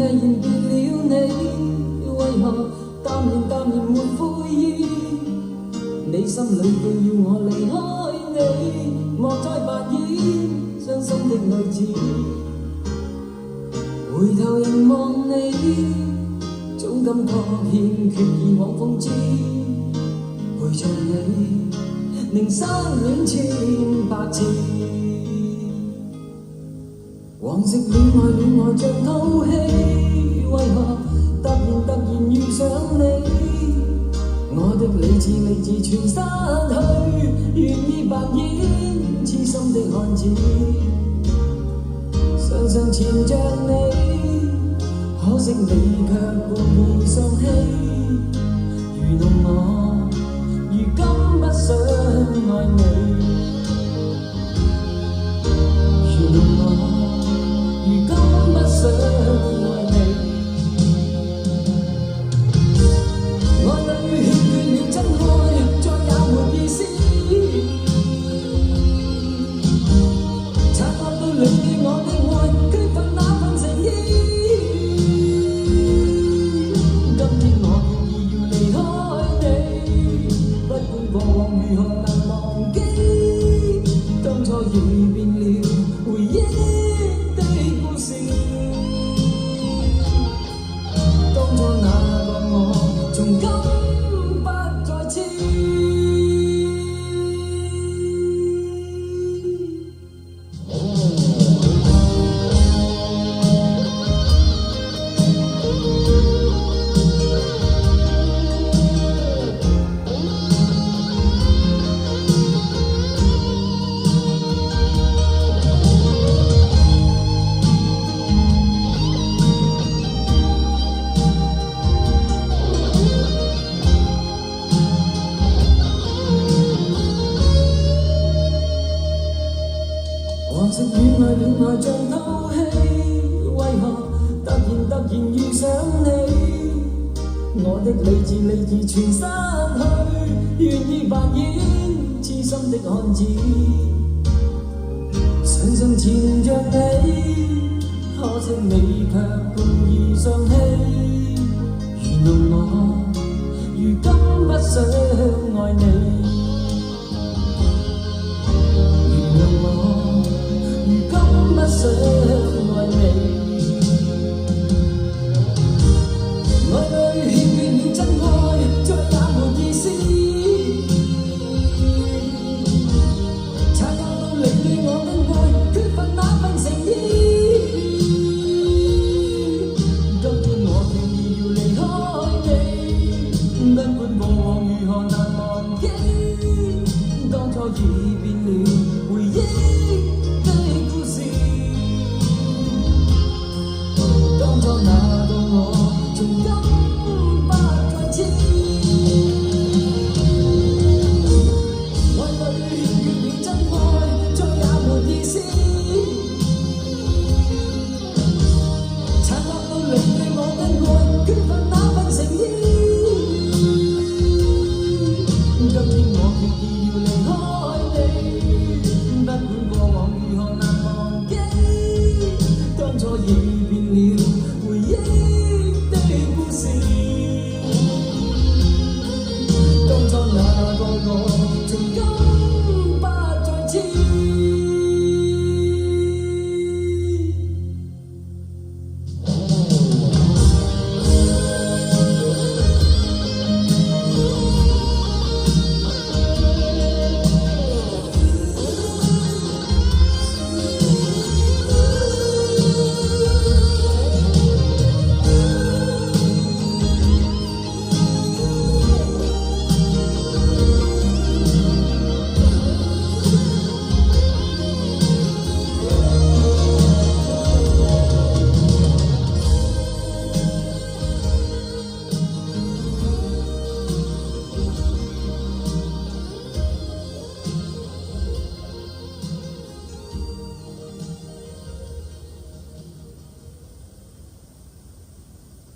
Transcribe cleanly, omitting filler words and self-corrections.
毅然別了你，為何淡然沒悔意？你心裏既要我離開你，莫再扮演傷心的女子。回頭凝望你，總感覺欠缺以往風姿。陪着你，寧生戀千百次。往昔戀愛像套戲，為何突然遇上你？我的理智全失去，願意扮演痴心的漢子。常常纏着你，可惜你卻故意喪氣，愚弄我，如今不想愛你，愚弄我，如今不想愛你。愛裏欠缺了真愛，再也沒意思。察覺到你對我的愛，缺乏那份誠意。今天我決意要離開你，不管過往如何能忘記，當初已變了回憶的故事。當初那個我，從今不再知。往昔戀愛像套戲，為何突然遇上你？我的理智全失去，願意扮演痴心的漢子。常常纏着你，可惜你卻故意喪氣，愚弄我，如今不想愛你。不想愛你，愛裏欠缺了真愛，再也沒意思。察覺到你對我的愛，缺乏那份誠意。今天我決意要離開你，不管過往如何難忘記，當初已變了回憶的故事。當初那個我，從今不再知。愛裏欠缺了真愛，再也沒意思。察覺到你對我的愛，缺乏那份誠意。今天我決意要離開你，不管過往如何難。